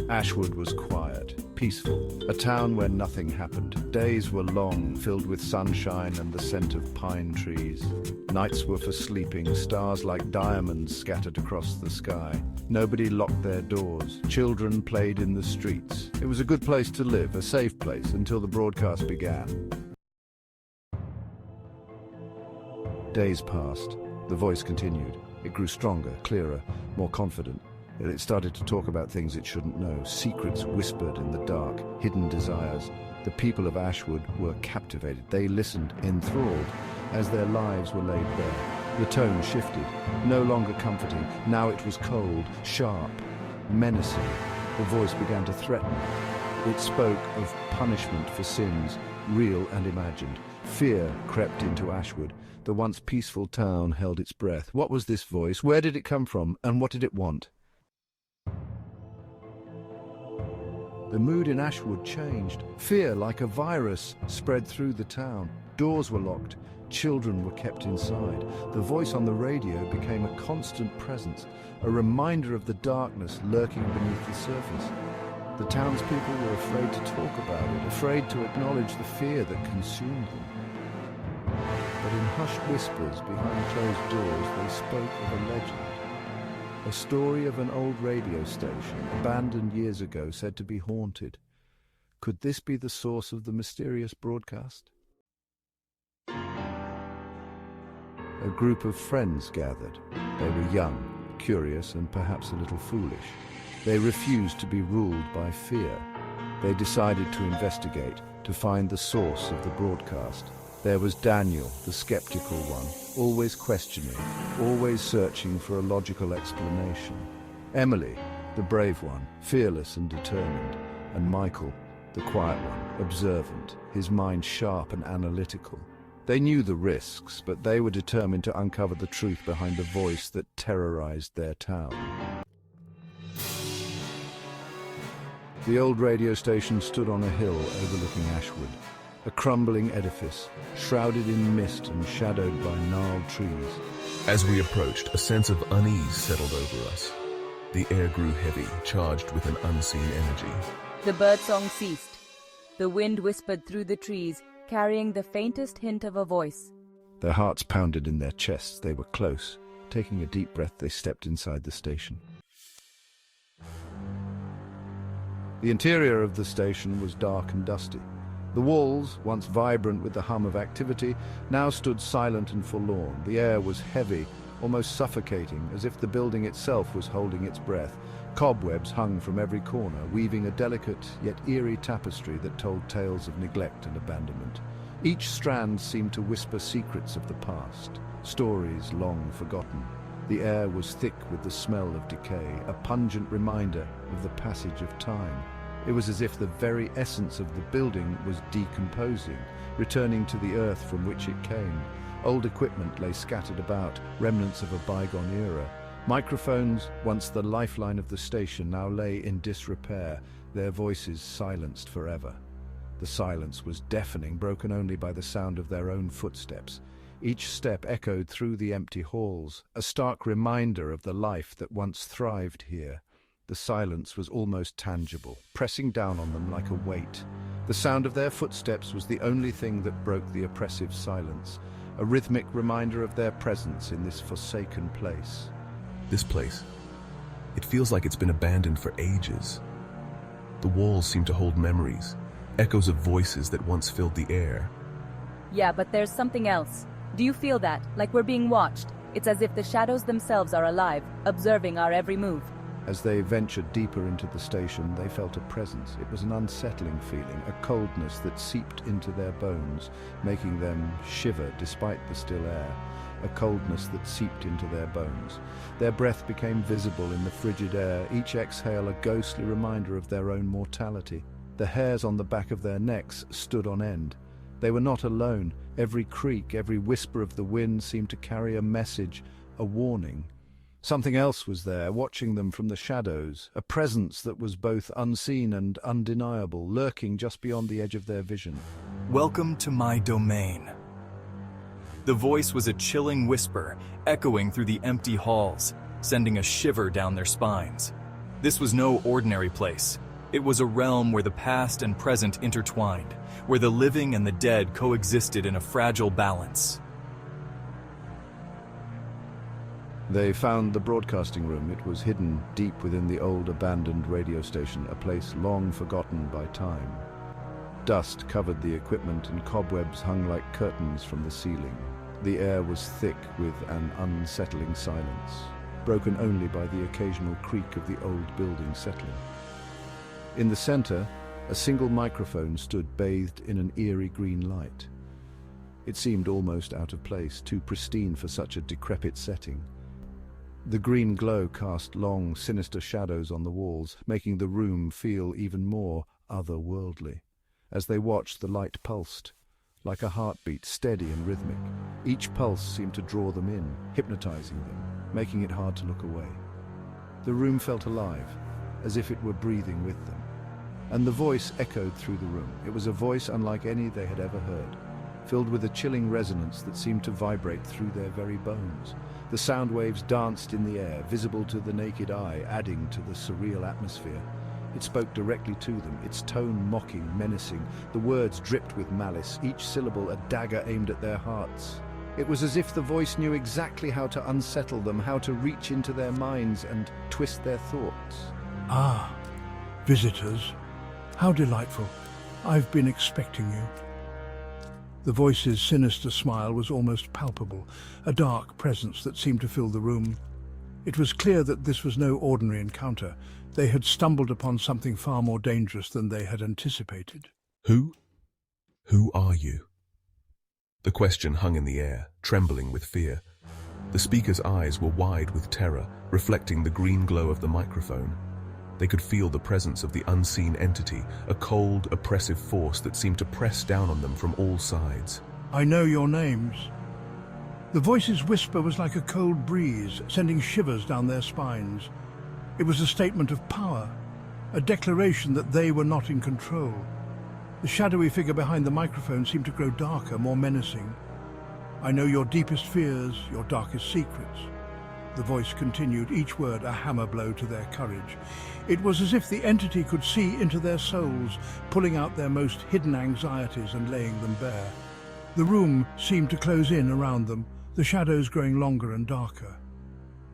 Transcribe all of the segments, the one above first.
Ashwood was quiet, peaceful, a town where nothing happened. Days were long, filled with sunshine and the scent of pine trees. Nights were for sleeping, stars like diamonds scattered across the sky. Nobody locked their doors. Children played in the streets. It was a good place to live, a safe place, until the broadcast began. Days passed. The voice continued. It grew stronger, clearer, more confident. It started to talk about things it shouldn't know, secrets whispered in the dark, hidden desires. The people of Ashwood were captivated. They listened, enthralled, as their lives were laid bare. The tone shifted, no longer comforting. Now it was cold, sharp, menacing. The voice began to threaten. It spoke of punishment for sins, real and imagined. Fear crept into Ashwood. The once peaceful town held its breath. What was this voice? Where did it come from? And what did it want? The mood in Ashwood changed. Fear, like a virus, spread through the town. Doors were locked. Children were kept inside. The voice on the radio became a constant presence, a reminder of the darkness lurking beneath the surface. The townspeople were afraid to talk about it, afraid to acknowledge the fear that consumed them. But in hushed whispers behind closed doors, they spoke of a legend. A story of an old radio station, abandoned years ago, said to be haunted. Could this be the source of the mysterious broadcast? A group of friends gathered. They were young, curious, and perhaps a little foolish. They refused to be ruled by fear. They decided to investigate, to find the source of the broadcast. There was Daniel, the skeptical one, always questioning, always searching for a logical explanation. Emily, the brave one, fearless and determined. And Michael, the quiet one, observant, his mind sharp and analytical. They knew the risks, but they were determined to uncover the truth behind the voice that terrorized their town. The old radio station stood on a hill overlooking Ashwood. A crumbling edifice, shrouded in mist and shadowed by gnarled trees. As we approached, a sense of unease settled over us. The air grew heavy, charged with an unseen energy. The birdsong ceased. The wind whispered through the trees, carrying the faintest hint of a voice. Their hearts pounded in their chests. They were close. Taking a deep breath, they stepped inside the station. The interior of the station was dark and dusty. The walls, once vibrant with the hum of activity, now stood silent and forlorn. The air was heavy, almost suffocating, as if the building itself was holding its breath. Cobwebs hung from every corner, weaving a delicate yet eerie tapestry that told tales of neglect and abandonment. Each strand seemed to whisper secrets of the past, stories long forgotten. The air was thick with the smell of decay, a pungent reminder of the passage of time. It was as if the very essence of the building was decomposing, returning to the earth from which it came. Old equipment lay scattered about, remnants of a bygone era. Microphones, once the lifeline of the station, now lay in disrepair, their voices silenced forever. The silence was deafening, broken only by the sound of their own footsteps. Each step echoed through the empty halls, a stark reminder of the life that once thrived here. The silence was almost tangible, pressing down on them like a weight. The sound of their footsteps was the only thing that broke the oppressive silence, a rhythmic reminder of their presence in this forsaken place. This place, it feels like it's been abandoned for ages. The walls seem to hold memories, echoes of voices that once filled the air. Yeah, but there's something else. Do you feel that? Like we're being watched? It's as if the shadows themselves are alive, observing our every move. As they ventured deeper into the station, they felt a presence. It was an unsettling feeling, a coldness that seeped into their bones, making them shiver despite the still air. A coldness that seeped into their bones. Their breath became visible in the frigid air, each exhale a ghostly reminder of their own mortality. The hairs on the back of their necks stood on end. They were not alone. Every creak, every whisper of the wind seemed to carry a message, a warning. Something else was there, watching them from the shadows, a presence that was both unseen and undeniable, lurking just beyond the edge of their vision. Welcome to my domain. The voice was a chilling whisper, echoing through the empty halls, sending a shiver down their spines. This was no ordinary place. It was a realm where the past and present intertwined, where the living and the dead coexisted in a fragile balance. They found the broadcasting room. It was hidden deep within the old abandoned radio station, a place long forgotten by time. Dust covered the equipment and cobwebs hung like curtains from the ceiling. The air was thick with an unsettling silence, broken only by the occasional creak of the old building settling. In the center, a single microphone stood bathed in an eerie green light. It seemed almost out of place, too pristine for such a decrepit setting. The green glow cast long, sinister shadows on the walls, making the room feel even more otherworldly. As they watched, the light pulsed, like a heartbeat, steady and rhythmic. Each pulse seemed to draw them in, hypnotizing them, making it hard to look away. The room felt alive, as if it were breathing with them. And the voice echoed through the room. It was a voice unlike any they had ever heard, filled with a chilling resonance that seemed to vibrate through their very bones. The sound waves danced in the air, visible to the naked eye, adding to the surreal atmosphere. It spoke directly to them, its tone mocking, menacing. The words dripped with malice, each syllable a dagger aimed at their hearts. It was as if the voice knew exactly how to unsettle them, how to reach into their minds and twist their thoughts. Ah, visitors. How delightful. I've been expecting you. The voice's sinister smile was almost palpable, a dark presence that seemed to fill the room. It was clear that this was no ordinary encounter. They had stumbled upon something far more dangerous than they had anticipated. Who? Who are you? The question hung in the air, trembling with fear. The speaker's eyes were wide with terror, reflecting the green glow of the microphone. They could feel the presence of the unseen entity, a cold, oppressive force that seemed to press down on them from all sides. I know your names. The voice's whisper was like a cold breeze, sending shivers down their spines. It was a statement of power, a declaration that they were not in control. The shadowy figure behind the microphone seemed to grow darker, more menacing. I know your deepest fears, your darkest secrets. The voice continued, each word a hammer blow to their courage. It was as if the entity could see into their souls, pulling out their most hidden anxieties and laying them bare. The room seemed to close in around them, the shadows growing longer and darker.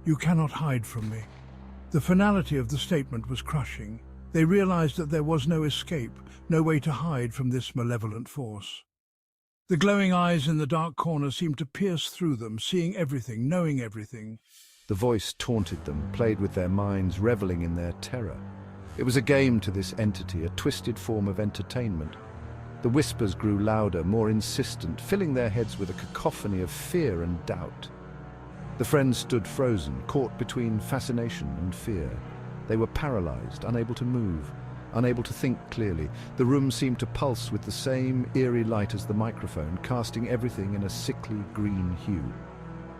You cannot hide from me. The finality of the statement was crushing. They realized that there was no escape, no way to hide from this malevolent force. The glowing eyes in the dark corner seemed to pierce through them, seeing everything, knowing everything. The voice taunted them, played with their minds, reveling in their terror. It was a game to this entity, a twisted form of entertainment. The whispers grew louder, more insistent, filling their heads with a cacophony of fear and doubt. The friends stood frozen, caught between fascination and fear. They were paralyzed, unable to move, unable to think clearly. The room seemed to pulse with the same eerie light as the microphone, casting everything in a sickly green hue.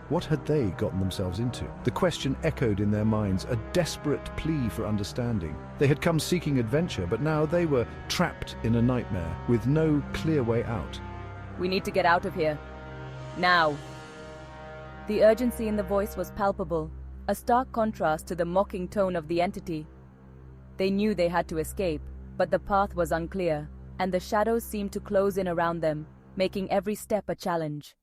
What had they gotten themselves into? The question echoed in their minds, a desperate plea for understanding. They had come seeking adventure, but now they were trapped in a nightmare, with no clear way out. We need to get out of here. Now. The urgency in the voice was palpable, a stark contrast to the mocking tone of the entity. They knew they had to escape, but the path was unclear, and the shadows seemed to close in around them, making every step a challenge.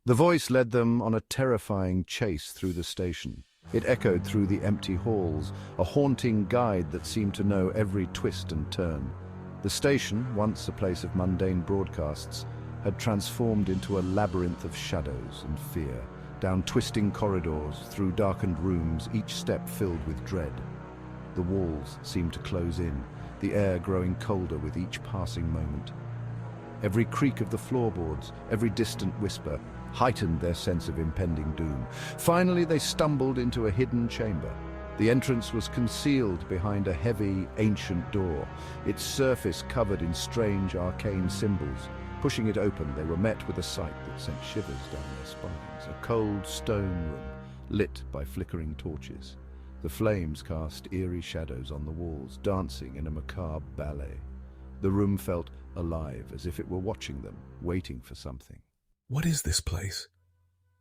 The voice led them on a terrifying chase through the station. It echoed through the empty halls, a haunting guide that seemed to know every twist and turn. The station, once a place of mundane broadcasts, had transformed into a labyrinth of shadows and fear, down twisting corridors, through darkened rooms, each step filled with dread. The walls seemed to close in, the air growing colder with each passing moment. Every creak of the floorboards, every distant whisper, heightened their sense of impending doom. Finally, they stumbled into a hidden chamber. The entrance was concealed behind a heavy, ancient door, its surface covered in strange, arcane symbols. Pushing it open, they were met with a sight that sent shivers down their spines. A cold stone room, lit by flickering torches. The flames cast eerie shadows on the walls, dancing in a macabre ballet. The room felt alive, as if it were watching them, waiting for something. What is this place?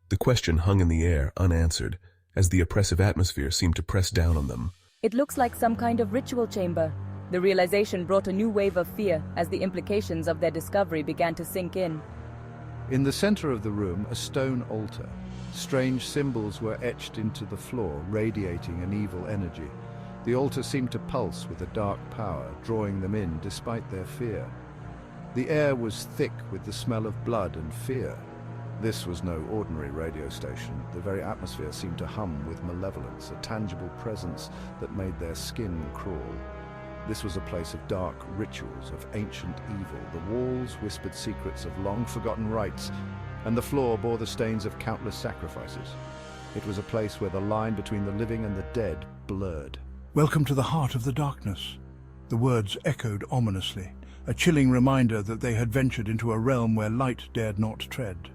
The question hung in the air, unanswered, as the oppressive atmosphere seemed to press down on them. It looks like some kind of ritual chamber. The realization brought a new wave of fear as the implications of their discovery began to sink in. In the center of the room, a stone altar. Strange symbols were etched into the floor, radiating an evil energy. The altar seemed to pulse with a dark power, drawing them in despite their fear. The air was thick with the smell of blood and fear. This was no ordinary radio station. The very atmosphere seemed to hum with malevolence, a tangible presence that made their skin crawl. This was a place of dark rituals, of ancient evil. The walls whispered secrets of long-forgotten rites, and the floor bore the stains of countless sacrifices. It was a place where the line between the living and the dead blurred. Welcome to the heart of the darkness. The words echoed ominously, a chilling reminder that they had ventured into a realm where light dared not tread.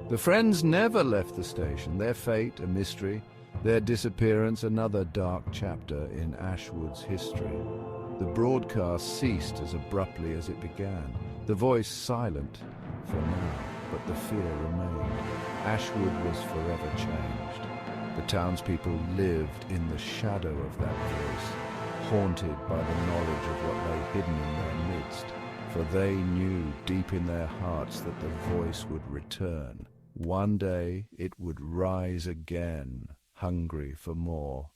The friends never left the station, their fate a mystery, their disappearance another dark chapter in Ashwood's history. The broadcast ceased as abruptly as it began, the voice silent for now, but the fear remained. Ashwood was forever changed. The townspeople lived in the shadow of that voice, haunted by the knowledge of what lay hidden in their midst, for they knew deep in their hearts that the voice would return. One day it would rise again, hungry for more.